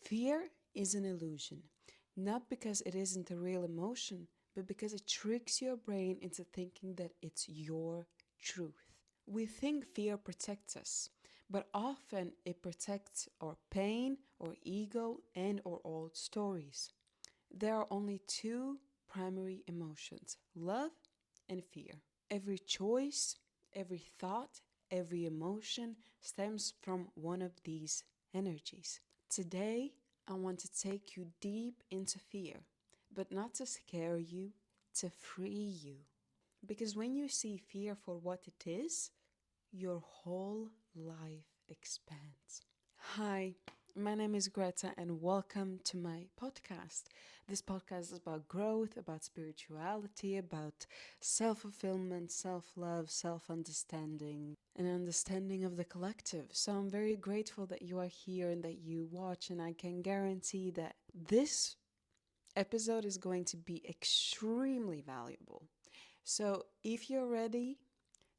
Fear is an illusion, not because it isn't a real emotion, but because it tricks your brain into thinking that it's your truth. We think fear protects us, but often it protects our pain, our ego, and our old stories. There are only two primary emotions: love and fear. Every choice, every thought, every emotion stems from one of these energies. Today, I want to take you deep into fear, but not to scare you, to free you. Because when you see fear for what it is, your whole life expands. Hi, my name is Greta, and welcome to my podcast. This podcast is about growth, about spirituality, about self-fulfillment, self-love, self-understanding, and understanding of the collective. So I'm very grateful that you are here and that you watch, and I can guarantee that this episode is going to be extremely valuable. So if you're ready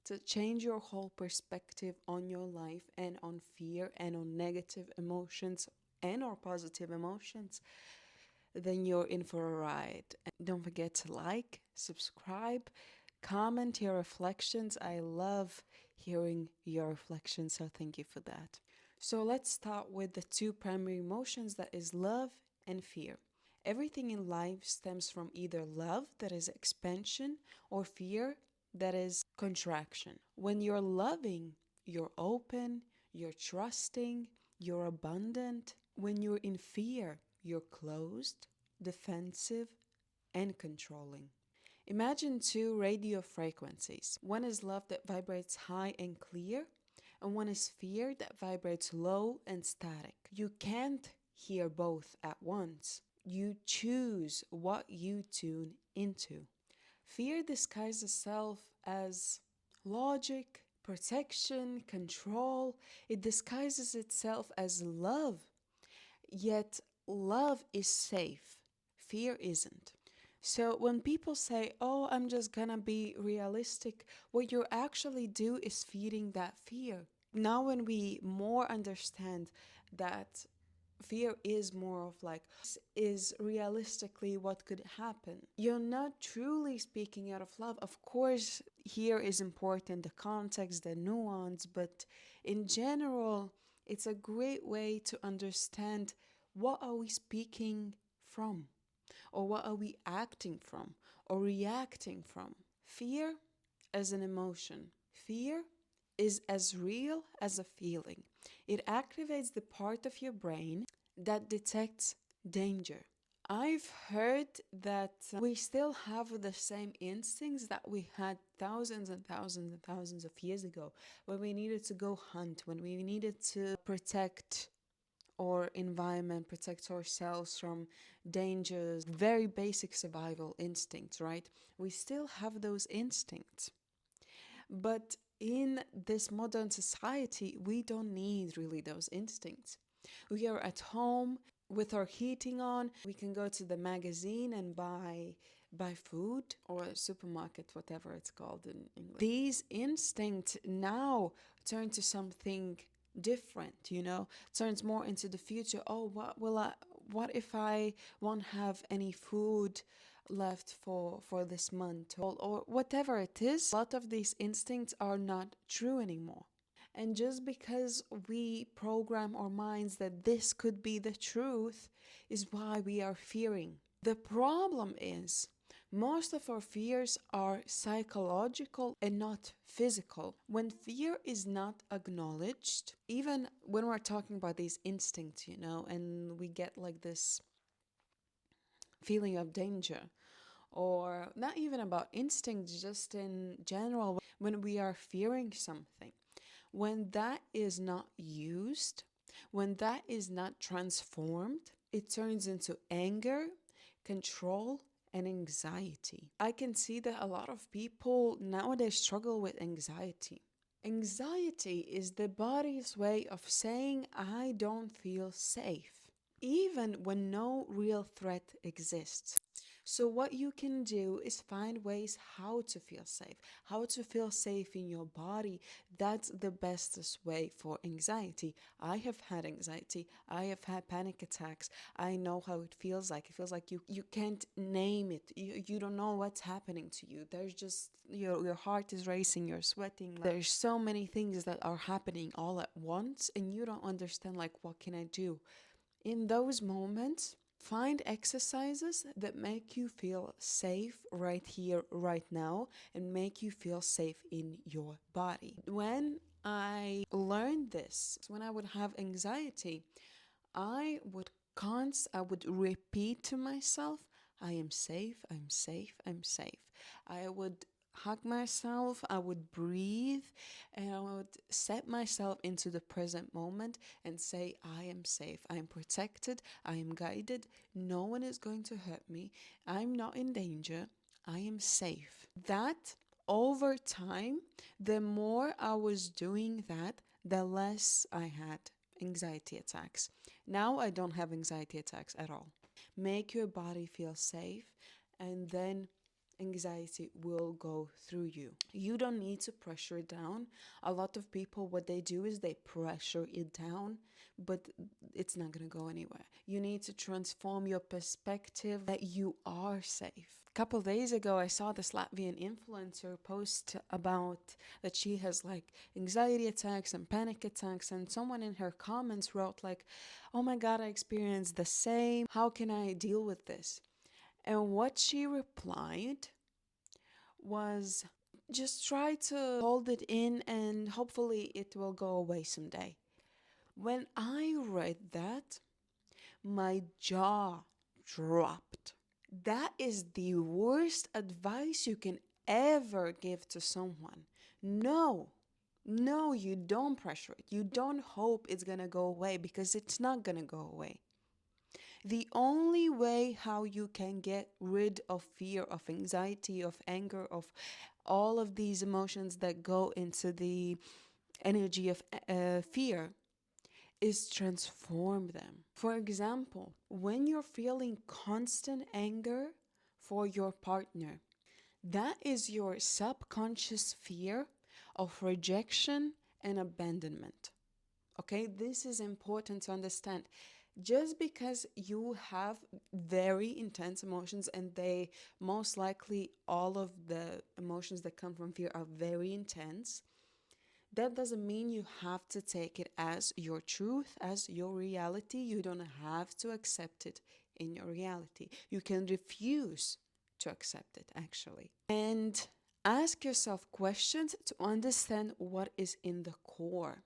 to change your whole perspective on your life and on fear and on negative emotions and or positive emotions, then you're in for a ride. And don't forget to like, subscribe, comment your reflections. I love hearing your reflections, so thank you for that. So let's start with the two primary emotions, that is love and fear. Everything in life stems from either love, that is expansion, or fear, that is contraction. When you're loving, you're open, you're trusting, you're abundant. When you're in fear, you're closed, defensive, and controlling. Imagine two radio frequencies. One is love that vibrates high and clear, and one is fear that vibrates low and static. You can't hear both at once. You choose what you tune into. Fear disguises itself as logic, protection, control. It disguises itself as love. Yet love is safe. Fear isn't. So when people say, oh, I'm just gonna be realistic, what you actually do is feeding that fear. Now when we more understand that fear is more of like, this is realistically what could happen, you're not truly speaking out of love. Of course, here is important the context, the nuance, but in general, it's a great way to understand what are we speaking from, or what are we acting from or reacting from. Fear as an emotion. Fear is as real as a feeling. It activates the part of your brain that detects danger. I've heard that we still have the same instincts that we had thousands and thousands and thousands of years ago, when we needed to go hunt, when we needed to protect our environment, protect ourselves from dangers, very basic survival instincts, right? We still have those instincts. But in this modern society, we don't need really those instincts. We are at home with our heating on. We can go to the magazine and buy food, or a supermarket, whatever it's called in English. These instincts now turn to something different, turns more into the future. Oh, what if I won't have any food left for this month, or whatever it is. A lot of these instincts are not true anymore. And just because we program our minds that this could be the truth is why we are fearing. The problem is most of our fears are psychological and not physical. When fear is not acknowledged, even when we're talking about these instincts, and we get like this feeling of danger, or not even about instincts, just in general, when we are fearing something, when that is not used, when that is not transformed, it turns into anger, control, and anxiety. I can see that a lot of people nowadays struggle with anxiety. Anxiety is the body's way of saying, I don't feel safe, even when no real threat exists. So what you can do is find ways how to feel safe in your body. That's the bestest way for anxiety. I have had anxiety. I have had panic attacks. I know how it feels like. It feels like you can't name it. You don't know what's happening to you. There's just your heart is racing, you're sweating. There's so many things that are happening all at once and you don't understand like what can I do? In those moments, find exercises that make you feel safe right here, right now, and make you feel safe in your body. When I learned this, when I would have anxiety, I would repeat to myself, I am safe, I'm safe, I'm safe. I would hug myself, I would breathe, and I would set myself into the present moment and say, I am safe, I am protected, I am guided, no one is going to hurt me, I'm not in danger, I am safe. That over time, the more I was doing that, the less I had anxiety attacks. Now I don't have anxiety attacks at all. Make your body feel safe, and then anxiety will go through you. You don't need to pressure it down. A lot of people, what they do is they pressure it down, but it's not going to go anywhere. You need to transform your perspective that you are safe. A couple days ago, I saw this Latvian influencer post about that she has like anxiety attacks and panic attacks, and someone in her comments wrote like, oh my God, I experienced the same. How can I deal with this? And what she replied was, just try to hold it in and hopefully it will go away someday. When I read that, my jaw dropped. That is the worst advice you can ever give to someone. No, you don't pressure it. You don't hope it's gonna go away because it's not gonna go away. The only way how you can get rid of fear, of anxiety, of anger, of all of these emotions that go into the energy of fear is transform them. For example, when you're feeling constant anger for your partner, that is your subconscious fear of rejection and abandonment. Okay, this is important to understand. Just because you have very intense emotions, and they most likely, all of the emotions that come from fear are very intense, that doesn't mean you have to take it as your truth, as your reality. You don't have to accept it in your reality. You can refuse to accept it, actually. And ask yourself questions to understand what is in the core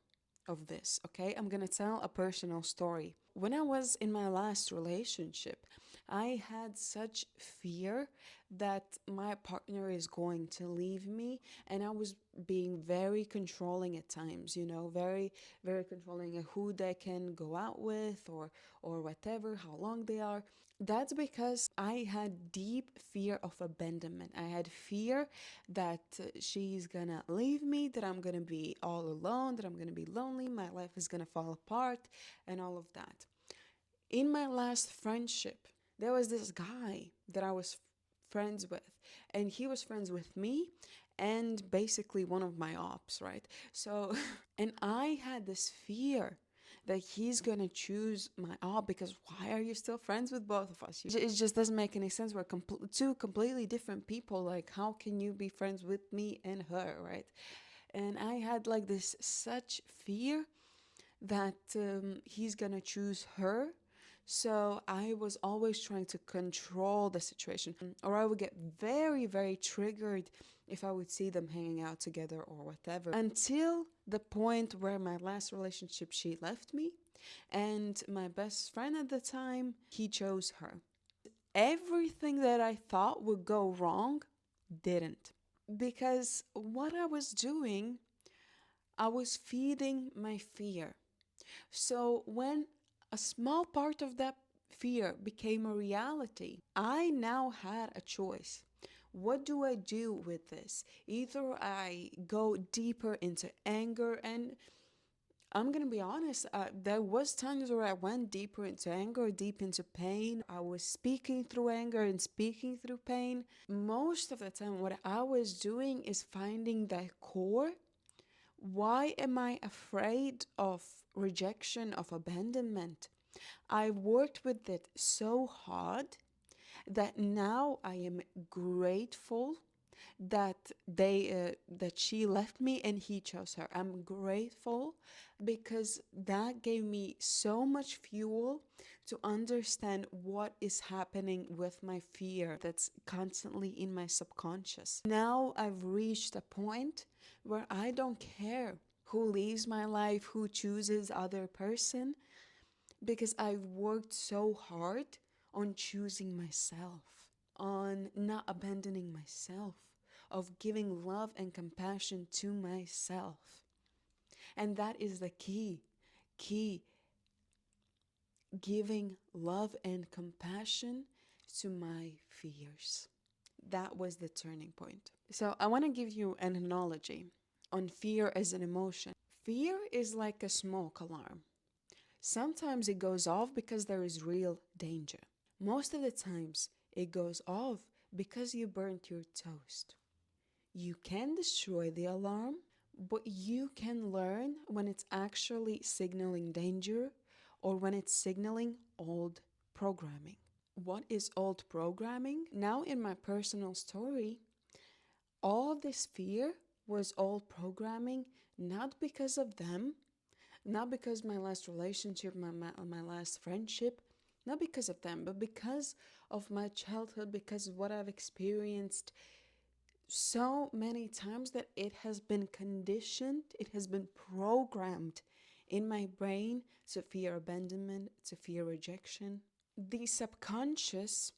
of this, okay? I'm gonna tell a personal story. When I was in my last relationship, I had such fear that my partner is going to leave me, and I was being very controlling at times, very, very controlling of who they can go out with or whatever, how long they are. That's because I had deep fear of abandonment. I had fear that she's gonna leave me, that I'm gonna be all alone, that I'm gonna be lonely, my life is gonna fall apart, and all of that. In my last friendship, there was this guy that I was friends with, and he was friends with me and basically one of my ops, right? So, and I had this fear that he's gonna choose my op because why are you still friends with both of us? It just doesn't make any sense. We're two completely different people. Like, how can you be friends with me and her, right? And I had like this such fear that he's gonna choose her. So I was always trying to control the situation, or I would get very, very triggered if I would see them hanging out together or whatever. Until the point where my last relationship, she left me, and my best friend at the time, he chose her. Everything that I thought would go wrong didn't. Because what I was doing, I was feeding my fear. So when a small part of that fear became a reality, I now had a choice. What do I do with this? Either I go deeper into anger, and I'm gonna be honest, there was times where I went deeper into anger, deep into pain. I was speaking through anger and speaking through pain. Most of the time, what I was doing is finding that core. Why am I afraid of rejection, of abandonment? I worked with it so hard that now I am grateful that she left me and he chose her. I'm grateful because that gave me so much fuel to understand what is happening with my fear that's constantly in my subconscious. Now I've reached a point where I don't care who leaves my life, who chooses other person, because I've worked so hard on choosing myself, on not abandoning myself, of giving love and compassion to myself. And that is the key, giving love and compassion to my fears. That was the turning point. So I want to give you an analogy on fear as an emotion. Fear is like a smoke alarm. Sometimes it goes off because there is real danger. Most of the times it goes off because you burnt your toast. You can destroy the alarm, but you can learn when it's actually signaling danger or when it's signaling old programming. What is old programming? Now, in my personal story, all this fear was old programming, not because of them, not because my last relationship, my last friendship, not because of them, but because of my childhood, because of what I've experienced so many times that it has been conditioned, it has been programmed in my brain to fear abandonment, to fear rejection. The subconscious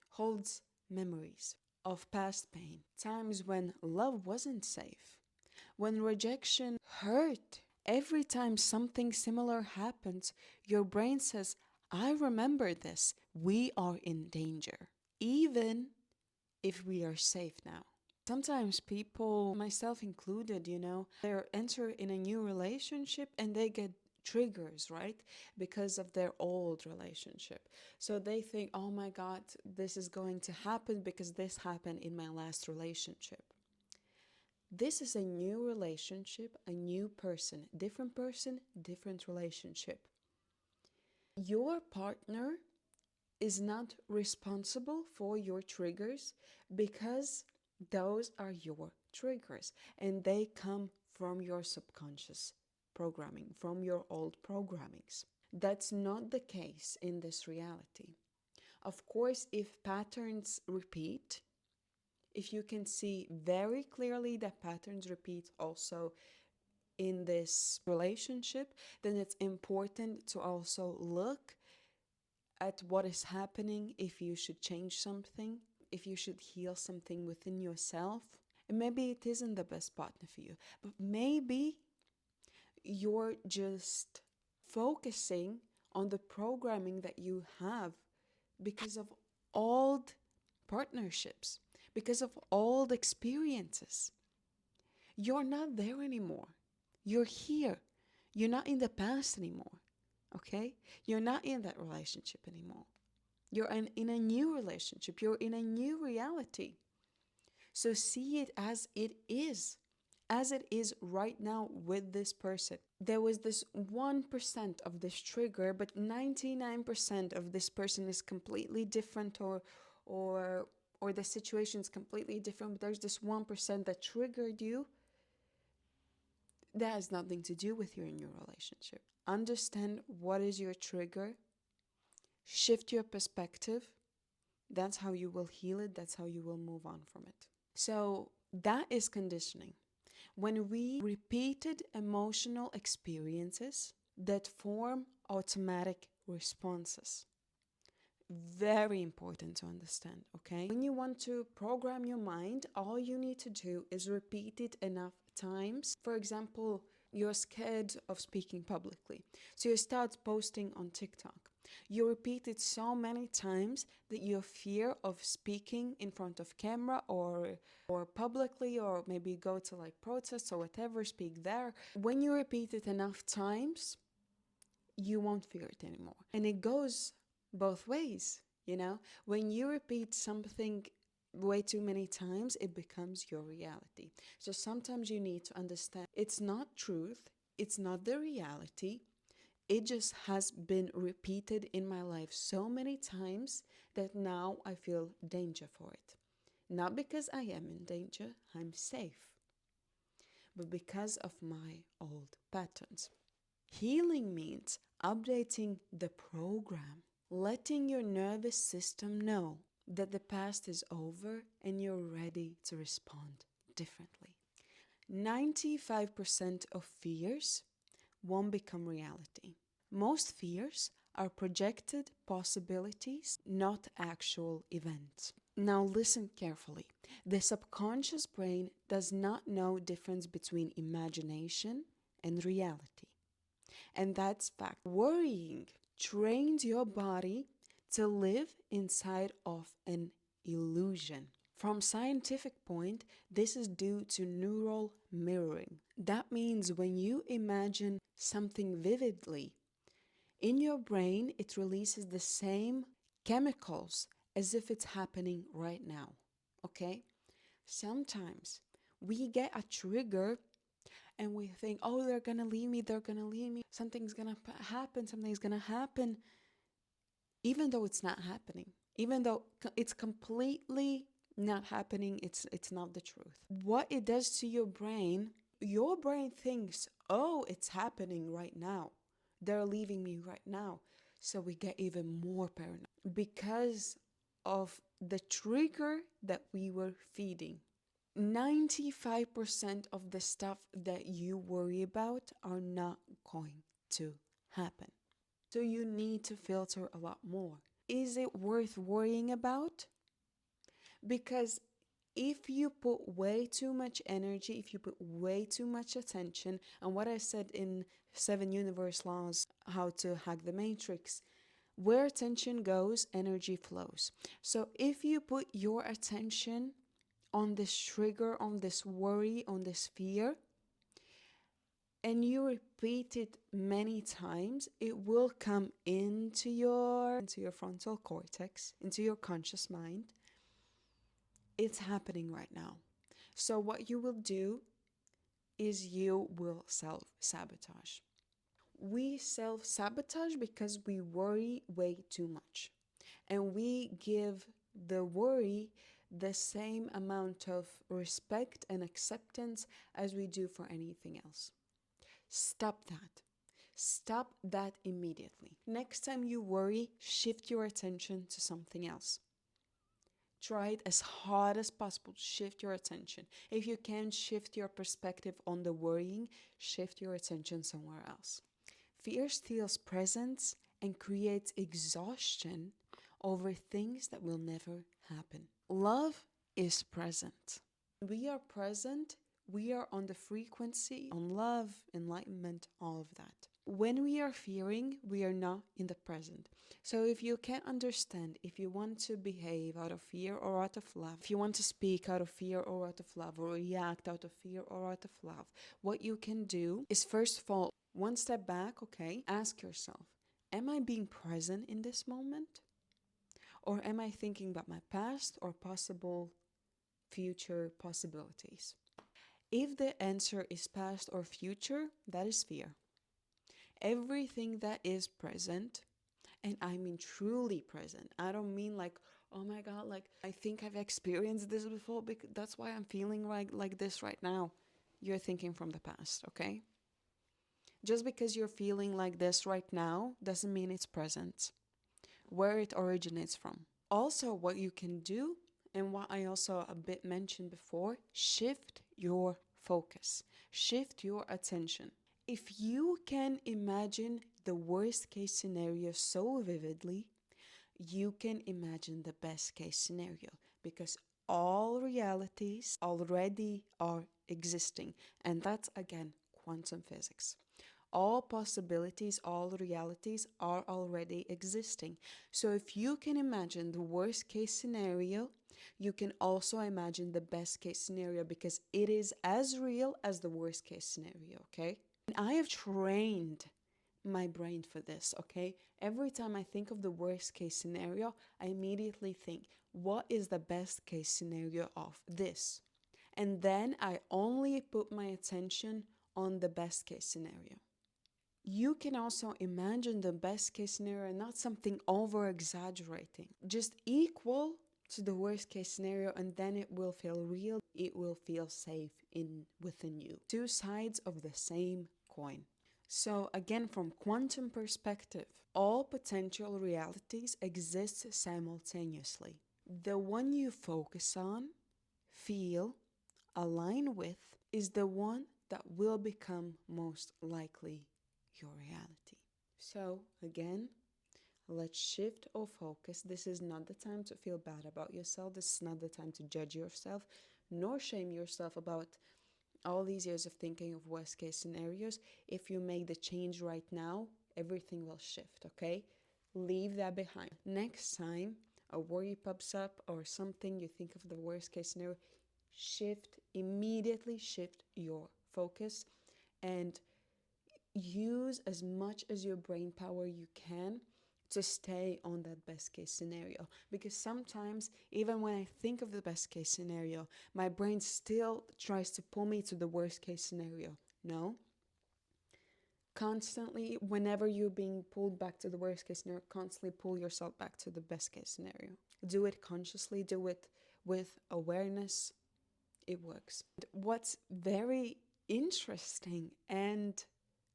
holds memories of past pain, times when love wasn't safe, when rejection hurt. Every time something similar happens, your brain says, I remember this. We are in danger, even if we are safe now. Sometimes people, myself included, they enter in a new relationship and they get triggers, right? Because of their old relationship. So they think, oh my God, this is going to happen because this happened in my last relationship. This is a new relationship, a new person, different relationship. Your partner is not responsible for your triggers because those are your triggers and they come from your subconscious programming, from your old programmings. That's not the case in this reality. Of course, if patterns repeat, if you can see very clearly that patterns repeat also in this relationship, then it's important to also look at what is happening, if you should change something, if you should heal something within yourself. And maybe it isn't the best partner for you, but maybe you're just focusing on the programming that you have because of old partnerships, because of old experiences. You're not there anymore. You're here. You're not in the past anymore. Okay? You're not in that relationship anymore. You're in a new relationship. You're in a new reality. So see it as it is right now with this person. There was this 1% of this trigger, but 99% of this person is completely different, or the situation is completely different. But there's this 1% that triggered you. That has nothing to do with your new relationship. Understand what is your trigger. Shift your perspective. That's how you will heal it. That's how you will move on from it. So that is conditioning. When we repeated emotional experiences that form automatic responses. Very important to understand, okay? When you want to program your mind, all you need to do is repeat it enough times. For example, you're scared of speaking publicly, so you start posting on TikTok. You repeat it so many times that your fear of speaking in front of camera or publicly, or maybe go to like protests or whatever, speak there. When you repeat it enough times, you won't fear it anymore. And it goes both ways, you know? When you repeat something way too many times, it becomes your reality. So sometimes you need to understand it's not truth, it's not the reality. It just has been repeated in my life so many times that now I feel danger for it. Not because I am in danger, I'm safe, but because of my old patterns. Healing means updating the program, letting your nervous system know that the past is over and you're ready to respond differently. 95% of fears won't become reality. Most fears are projected possibilities, not actual events. Now listen carefully. The subconscious brain does not know difference between imagination and reality. And that's fact. Worrying trains your body to live inside of an illusion. From scientific point, this is due to neural mirroring. That means when you imagine something vividly, in your brain it releases the same chemicals as if it's happening right now. Okay? Sometimes we get a trigger and we think, oh, they're gonna leave me, something's gonna happen, even though it's not happening, even though it's completely not happening, it's not the truth. What it does to your brain thinks, oh, it's happening right now. They're leaving me right now. So we get even more paranoid because of the trigger that we were feeding. 95% of the stuff that you worry about are not going to happen. So you need to filter a lot more. Is it worth worrying about? Because if you put way too much energy, if you put way too much attention, and what I said in 7 Universe Laws, how to hack the matrix, where attention goes, energy flows. So if you put your attention on this trigger, on this worry, on this fear, and you repeat it many times, it will come into your frontal cortex, into your conscious mind. It's happening right now. So what you will do is you will self-sabotage. We self-sabotage because we worry way too much. And we give the worry the same amount of respect and acceptance as we do for anything else. Stop that. Stop that immediately. Next time you worry, shift your attention to something else. Try it as hard as possible. Shift your attention. If you can't shift your perspective on the worrying, shift your attention somewhere else. Fear steals presence and creates exhaustion over things that will never happen. Love is present. We are present. We are on the frequency, on love, enlightenment, all of that. When we are fearing, we are not in the present. So if you can't understand, if you want to behave out of fear or out of love, if you want to speak out of fear or out of love, or react out of fear or out of love, what you can do is, first of all, one step back, okay? Ask yourself, am I being present in this moment? Or am I thinking about my past or possible future possibilities? If the answer is past or future, that is fear. Everything that is present, and I mean truly present, I don't mean like, oh my God, like I think I've experienced this before, because that's why I'm feeling like this right now. You're thinking from the past, okay? Just because you're feeling like this right now doesn't mean it's present. Where it originates from. Also, what you can do, and what I also a bit mentioned before, shift your focus, shift your attention. If you can imagine the worst case scenario so vividly, you can imagine the best case scenario, because all realities already are existing. And that's, again, quantum physics. All possibilities, all realities are already existing. So if you can imagine the worst case scenario, you can also imagine the best case scenario, because it is as real as the worst case scenario, okay? And I have trained my brain for this, okay? Every time I think of the worst case scenario, I immediately think, what is the best case scenario of this? And then I only put my attention on the best case scenario. You can also imagine the best case scenario, not something over exaggerating, just equal to the worst case scenario, and then it will feel real, it will feel safe within you. Two sides of the same coin. So again, from quantum perspective, all potential realities exist simultaneously. The one you focus on, feel, align with, is the one that will become most likely your reality. So again, let's shift our focus. This is not the time to feel bad about yourself. This is not the time to judge yourself, nor shame yourself about all these years of thinking of worst case scenarios. If you make the change right now, everything will shift, okay? Leave that behind. Next time a worry pops up or something, you think of the worst case scenario, immediately shift your focus and use as much as your brain power you can to stay on that best case scenario. Because sometimes, even when I think of the best case scenario, my brain still tries to pull me to the worst case scenario. No. Constantly, whenever you're being pulled back to the worst case scenario, constantly pull yourself back to the best case scenario. Do it consciously, do it with awareness. It works. What's very interesting and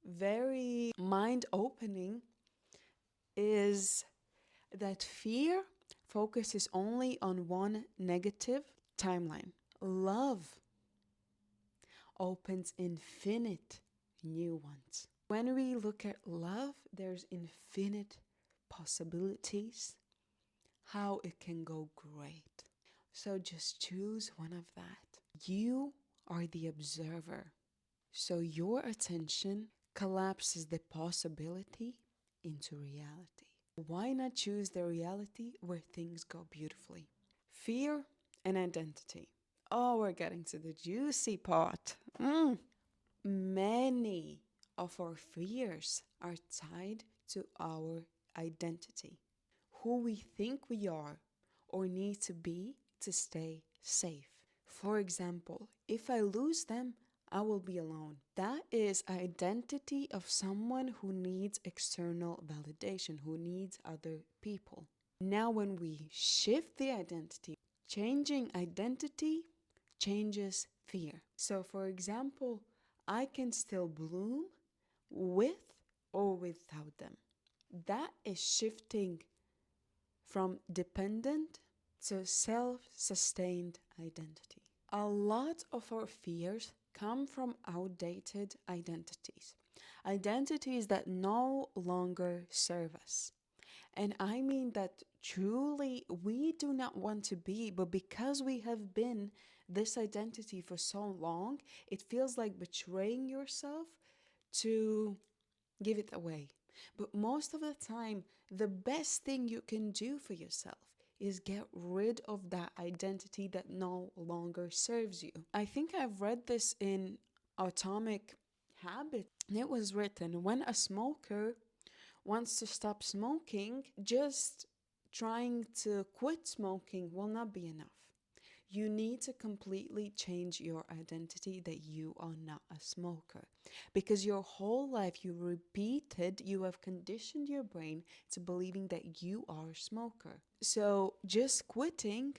very mind-opening is that fear focuses only on one negative timeline. Love opens infinite new ones. When we look at love, there's infinite possibilities, how it can go great. So just choose one of that. You are the observer. So your attention collapses the possibility into reality. Why not choose the reality where things go beautifully? Fear and identity. Oh, we're getting to the juicy part. Many of our fears are tied to our identity, who we think we are or need to be to stay safe. For example, if I lose them, I will be alone. That is identity of someone who needs external validation, who needs other people. Now, when we shift the identity, changing identity changes fear. So, for example, I can still bloom with or without them. That is shifting from dependent to self-sustained identity. A lot of our fears come from outdated identities. Identities that no longer serve us. And I mean that truly we do not want to be, but because we have been this identity for so long, it feels like betraying yourself to give it away. But most of the time, the best thing you can do for yourself is get rid of that identity that no longer serves you. I think I've read this in Atomic Habits. It was written, when a smoker wants to stop smoking, just trying to quit smoking will not be enough. You need to completely change your identity that you are not a smoker. Because your whole life you have conditioned your brain to believing that you are a smoker. So just quitting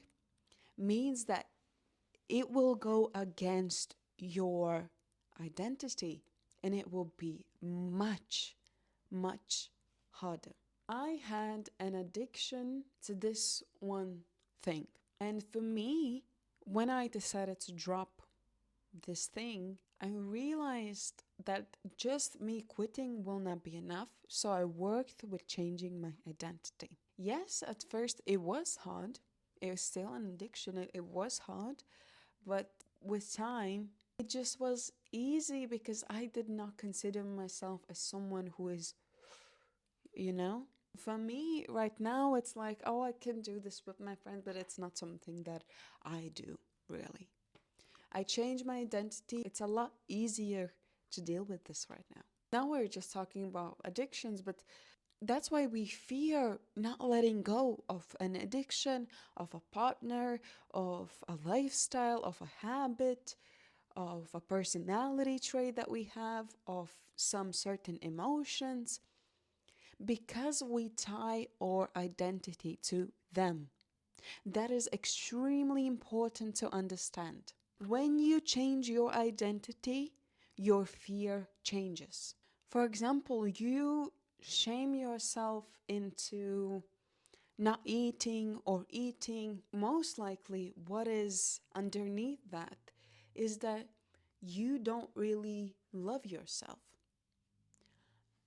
means that it will go against your identity and it will be much, much harder. I had an addiction to this one thing. And for me, when I decided to drop this thing, I realized that just me quitting will not be enough. So I worked with changing my identity. Yes, at first it was hard. It was still an addiction. It was hard. But with time, It just was easy because I did not consider myself as someone who is, you know? For me, right now, it's like, oh, I can do this with my friends, but it's not something that I do, really. I changed my identity. It's a lot easier to deal with this right now. Now we're just talking about addictions, but that's why we fear not letting go of an addiction, of a partner, of a lifestyle, of a habit, of a personality trait that we have, of some certain emotions, because we tie our identity to them. That is extremely important to understand. When you change your identity, your fear changes. For example, you shame yourself into not eating or eating. Most likely, what is underneath that is that you don't really love yourself,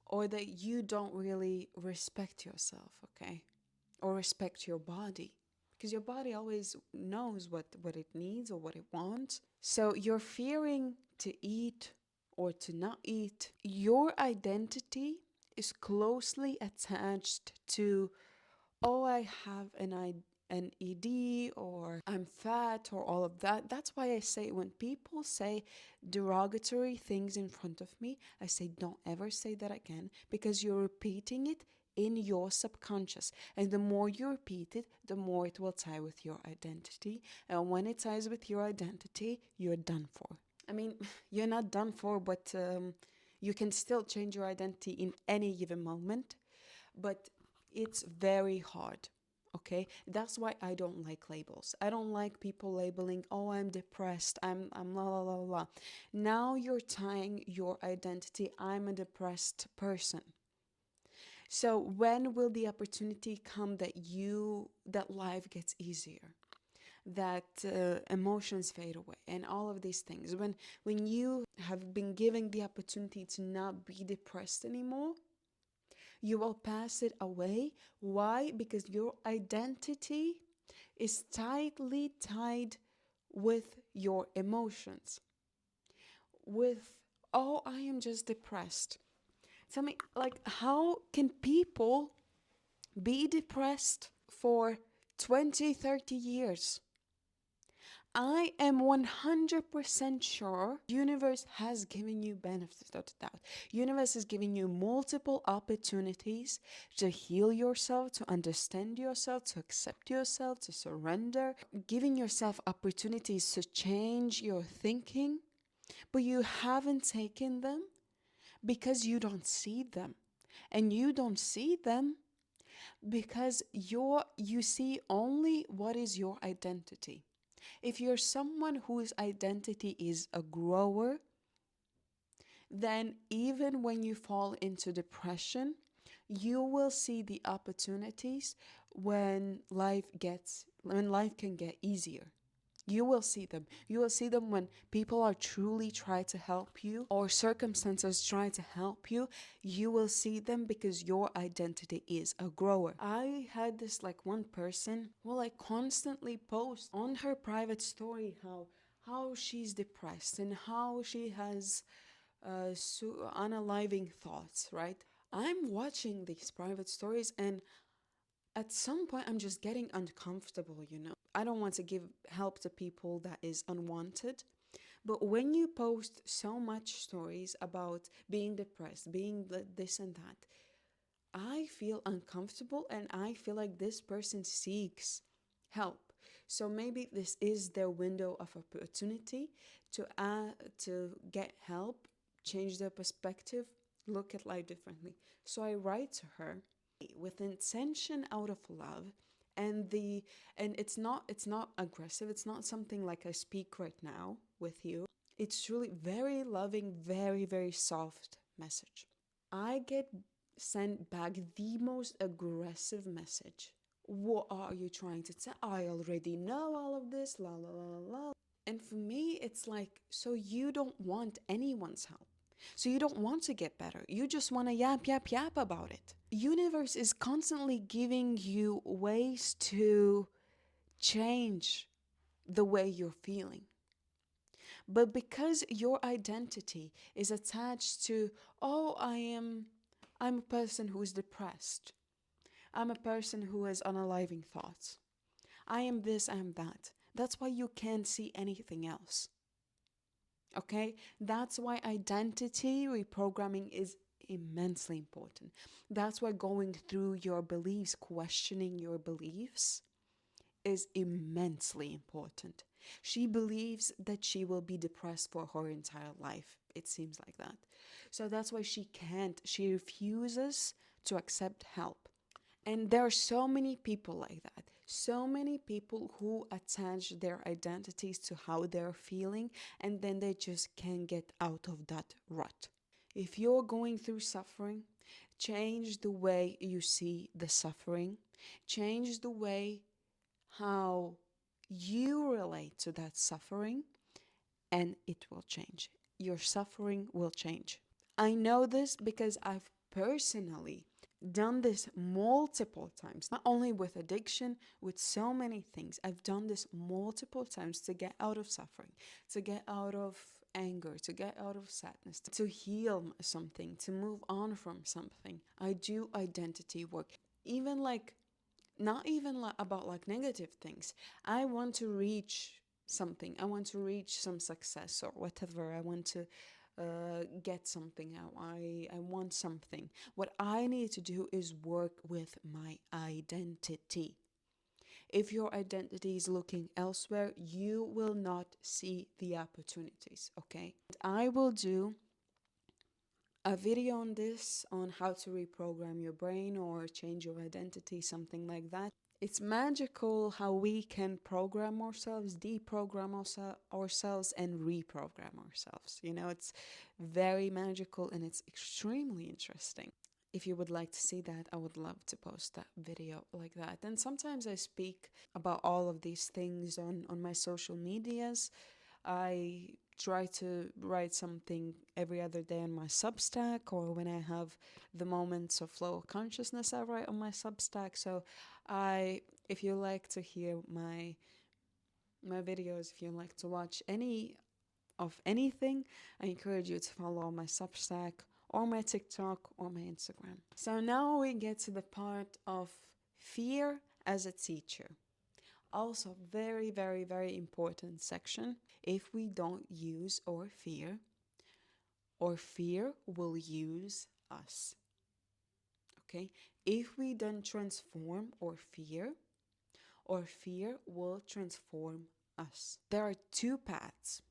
or that you don't really respect yourself, okay? Or respect your body. Because your body always knows what it needs or what it wants. So you're fearing to eat or to not eat. Your identity is closely attached to, oh, I have an ED, or I'm fat, or all of that. That's why I say when people say derogatory things in front of me, I say don't ever say that again, because you're repeating it in your subconscious. And the more you repeat it, the more it will tie with your identity. And when it ties with your identity, you're done for. I mean, you're not done for, but you can still change your identity in any given moment. But it's very hard. Okay, that's why I don't like labels. I don't like people labeling, oh, I'm depressed, I'm la la la la. Now you're tying your identity, I'm a depressed person. So when will the opportunity come that life gets easier, that emotions fade away, and all of these things? When you have been given the opportunity to not be depressed anymore, you will pass it away. Why? Because your identity is tightly tied with your emotions. With, oh, I am just depressed. Tell me, like, how can people be depressed for 20, 30 years? I am 100% sure universe has given you benefits of the doubt. Universe is giving you multiple opportunities to heal yourself, to understand yourself, to accept yourself, to surrender, giving yourself opportunities to change your thinking, but you haven't taken them because you don't see them. And you don't see them because you see only what is your identity. If you're someone whose identity is a grower, then even when you fall into depression, you will see the opportunities when life can get easier. You will see them. You will see them when people are truly trying to help you, or circumstances try to help you. You will see them because your identity is a grower. I had this one person who constantly post on her private story how she's depressed and how she has unaliving thoughts, right? I'm watching these private stories, and at some point I'm just getting uncomfortable. I don't want to give help to people that is unwanted. But when you post so much stories about being depressed, being this and that, I feel uncomfortable, and I feel like this person seeks help. So maybe this is their window of opportunity to get help, change their perspective, look at life differently. So I write to her with intention, out of love, and it's not aggressive. It's not something like I speak right now with you. It's truly very loving, very, very soft message. I get sent back the most aggressive message. What are you trying to tell? I already know all of this, la la la la. And for me, it's like, so you don't want anyone's help. So you don't want to get better. You just want to yap, yap, yap about it. Universe is constantly giving you ways to change the way you're feeling. But because your identity is attached to, oh, I'm a person who is depressed. I'm a person who has unaliving thoughts. I am this, I am that. That's why you can't see anything else. Okay? That's why identity reprogramming is immensely important. That's why going through your beliefs, questioning your beliefs, is immensely important. She believes that she will be depressed for her entire life. It seems like that. So that's why she refuses to accept help. And there are so many people like that. So many people who attach their identities to how they're feeling, and then they just can't get out of that rut. If you're going through suffering, change the way you see the suffering. Change the way how you relate to that suffering, and it will change. Your suffering will change. I know this because I've personally done this multiple times, not only with addiction, with so many things. I've done this multiple times to get out of suffering, to get out of anger, to get out of sadness, to heal something, to move on from something. I do identity work. Even like, not even about like negative things. I want to reach something. I want to reach some success or whatever. I want to get something out. I want something. What I need to do is work with my identity. If your identity is looking elsewhere, you will not see the opportunities, okay? I will do a video on this, on how to reprogram your brain or change your identity, something like that. It's magical how we can program ourselves, deprogram ourselves, and reprogram ourselves. You know, it's very magical and it's extremely interesting. If you would like to see that, I would love to post that video like that. And sometimes I speak about all of these things on my social medias. I try to write something every other day on my Substack, or when I have the moments of flow of consciousness, I write on my Substack. So if you like to hear my videos, if you like to watch anything, I encourage you to follow my Substack or my TikTok or my Instagram. So now we get to the part of fear as a teacher. Also, very, very, very important section. If we don't use our fear will use us. Okay? If we don't transform our fear will transform us. There are two paths.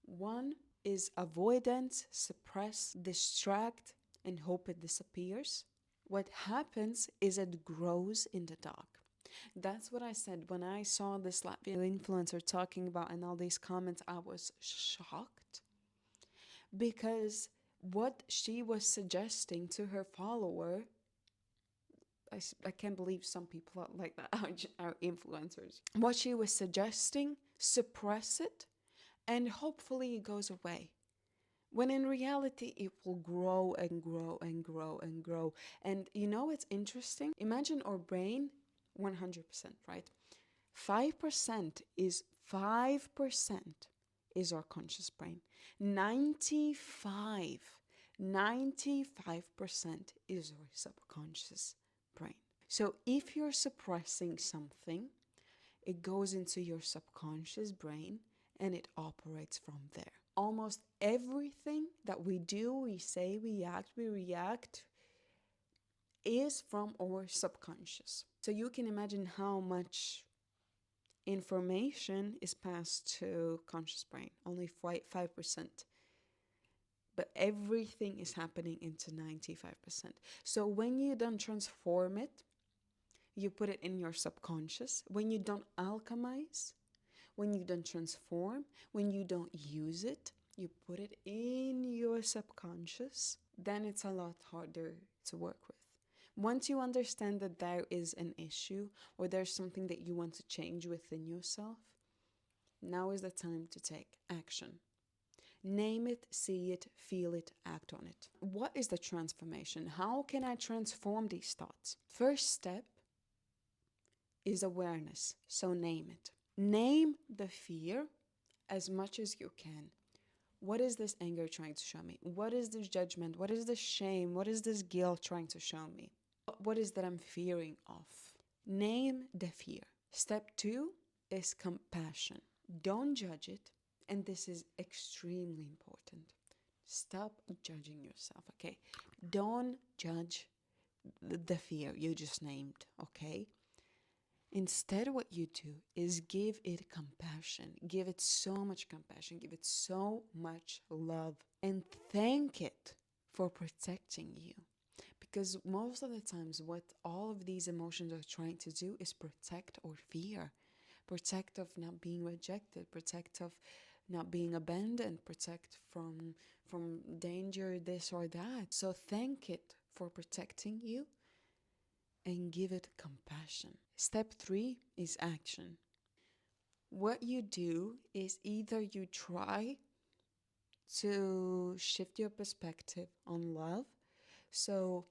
One is avoidance, suppress, distract, and hope it disappears. What happens is it grows in the dark. That's what I said when I saw this Latvian influencer talking about and all these comments. I was shocked because what she was suggesting to her follower, I can't believe some people like that are influencers. What she was suggesting, suppress it and hopefully it goes away. When in reality, it will grow and grow and grow and grow. And you know, it's interesting. Imagine our brain, 100%, right? 5% is our conscious brain. 95% is our subconscious brain. So if you're suppressing something, it goes into your subconscious brain and it operates from there. Almost everything that we do, we say, we react is from our subconscious. So you can imagine how much information is passed to conscious brain, only 5%. But everything is happening into 95%. So when you don't transform it, you put it in your subconscious. When you don't alchemize, when you don't transform, when you don't use it, you put it in your subconscious, then it's a lot harder to work with. Once you understand that there is an issue or there's something that you want to change within yourself, now is the time to take action. Name it, see it, feel it, act on it. What is the transformation? How can I transform these thoughts? First step is awareness. So name it. Name the fear as much as you can. What is this anger trying to show me? What is this judgment? What is this shame? What is this guilt trying to show me? What is that I'm fearing of? Name the fear. Step 2 is compassion. Don't judge it. And this is extremely important. Stop judging yourself, okay? Don't judge the fear you just named, okay? Instead, what you do is give it compassion. Give it so much compassion. Give it so much love. And thank it for protecting you. Because most of the times, what all of these emotions are trying to do is protect or fear. Protect of not being rejected. Protect of not being abandoned. Protect from danger, this or that. So thank it for protecting you and give it compassion. Step 3 is action. What you do is either you try to shift your perspective on love. So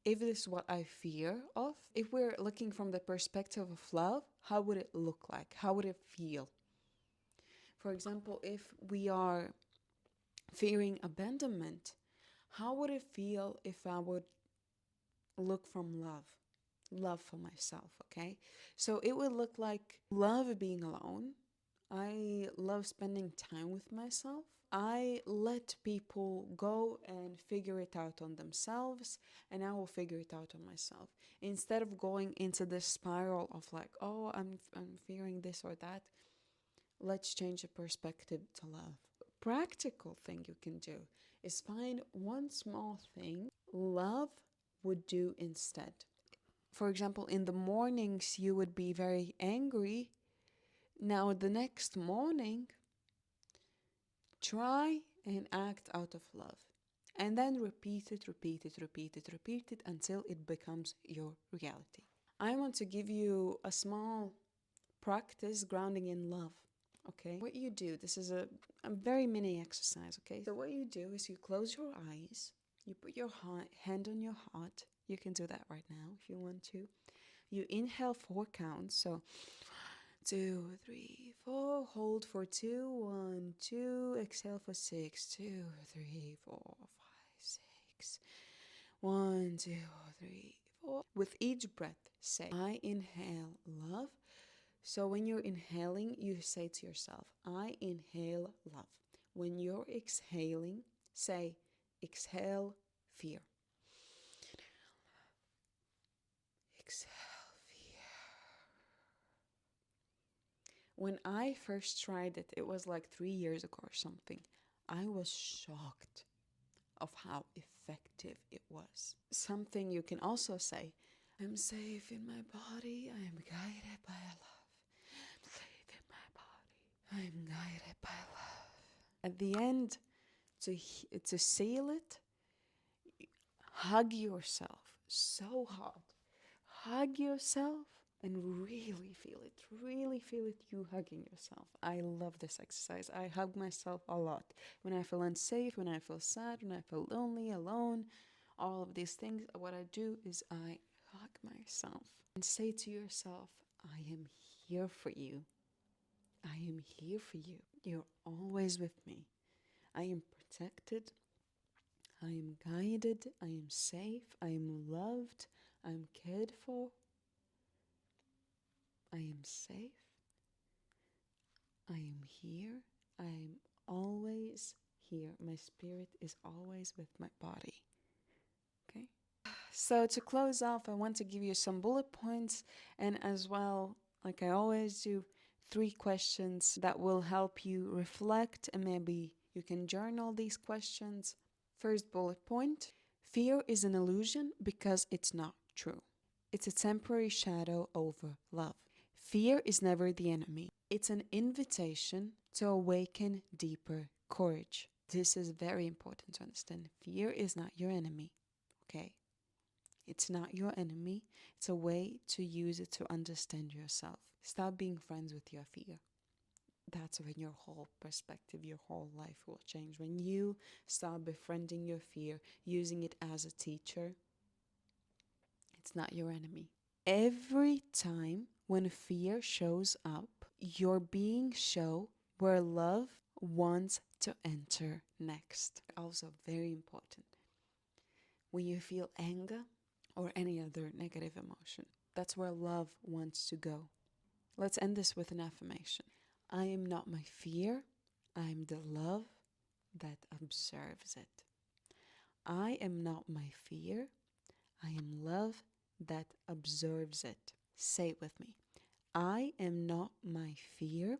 if this is what I fear of, if we're looking from the perspective of love, how would it look like? How would it feel? For example, if we are fearing abandonment, how would it feel if I would look from love for myself, okay? So it would look like love being alone. I love spending time with myself. I let people go and figure it out on themselves, and I will figure it out on myself. Instead of going into this spiral of like, oh, I'm fearing this or that, let's change the perspective to love. Practical thing you can do is find one small thing love would do instead. For example, in the mornings you would be very angry. Now the next morning, try and act out of love. And then repeat it until it becomes your reality. I want to give you a small practice grounding in love. Okay, what you do, this is a very mini exercise, okay? So what you do is you close your eyes, you put your hand on your heart. You can do that right now if you want to. You inhale 4 counts, so 2, 3, 4, hold for 2, 1, 2, exhale for 6, 2, 3, 4, 5, 6, 1, 2, 3, 4. With each breath, say, I inhale love. So when you're inhaling, you say to yourself, I inhale love. When you're exhaling, say, exhale fear. Exhale fear. When I first tried it, it was like 3 years ago or something. I was shocked of how effective it was. Something you can also say, I'm safe in my body, I am guided by love. I'm guided by love. At the end, to seal it, hug yourself so hard. Hug yourself and really feel it. Really feel it, you hugging yourself. I love this exercise. I hug myself a lot. When I feel unsafe, when I feel sad, when I feel lonely, alone, all of these things, what I do is I hug myself and say to yourself, I am here for you. I am here for you. You're always with me. I am protected. I am guided. I am safe. I am loved. I am cared for. I am safe. I am here. I am always here. My spirit is always with my body. Okay? So to close off, I want to give you some bullet points and as well, like I always do, 3 questions that will help you reflect and maybe you can journal these questions. First bullet point, fear is an illusion because it's not true. It's a temporary shadow over love. Fear is never the enemy. It's an invitation to awaken deeper courage. This is very important to understand. Fear is not your enemy, okay? It's not your enemy. It's a way to use it to understand yourself. Stop being friends with your fear. That's when your whole perspective, your whole life will change. When you start befriending your fear, using it as a teacher, it's not your enemy. Every time when fear shows up, you're being shown where love wants to enter next. Also very important. When you feel anger or any other negative emotion, that's where love wants to go. Let's end this with an affirmation. I am not my fear. I am the love that observes it. I am not my fear. I am love that observes it. Say it with me. I am not my fear.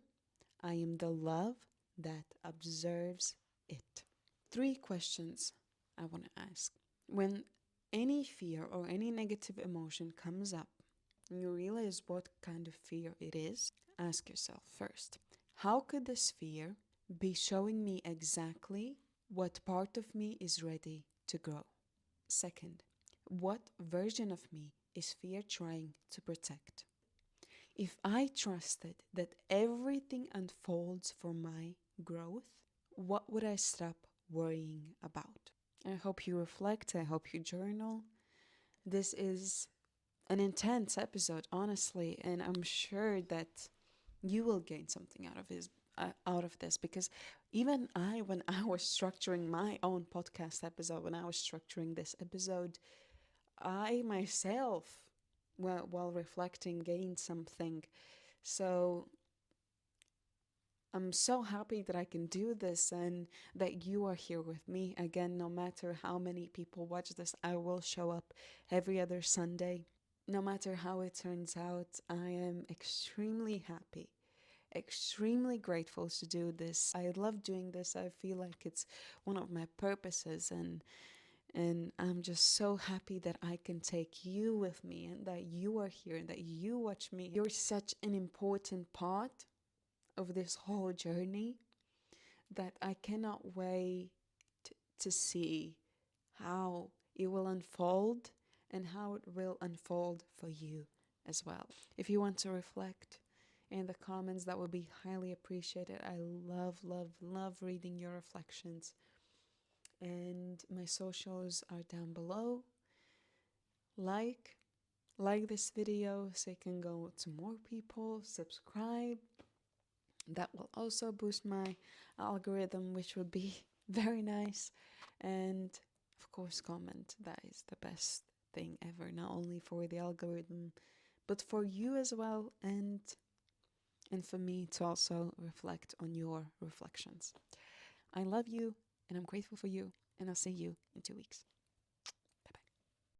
I am the love that observes it. 3 questions I want to ask. When any fear or any negative emotion comes up, and you realize what kind of fear it is, ask yourself first, how could this fear be showing me exactly what part of me is ready to grow? Second, what version of me is fear trying to protect? If I trusted that everything unfolds for my growth, what would I stop worrying about? I hope you reflect. I hope you journal. This is an intense episode, honestly, and I'm sure that you will gain something out of this, because even when I was structuring my own podcast episode, when I was structuring this episode, I myself, while reflecting, gained something. So I'm so happy that I can do this and that you are here with me. Again, no matter how many people watch this, I will show up every other Sunday. No matter how it turns out, I am extremely happy, extremely grateful to do this. I love doing this. I feel like it's one of my purposes, and I'm just so happy that I can take you with me and that you are here and that you watch me. You're such an important part of this whole journey that I cannot wait to see how it will unfold and how it will unfold for you as well. If you want to reflect in the comments, that would be highly appreciated. I love, love, love reading your reflections. And my socials are down below. Like this video so it can go to more people. Subscribe. That will also boost my algorithm, which would be very nice. And of course, comment. That is the best thing ever, not only for the algorithm, but for you as well, and for me to also reflect on your reflections. I love you, and I'm grateful for you, and I'll see you in 2 weeks.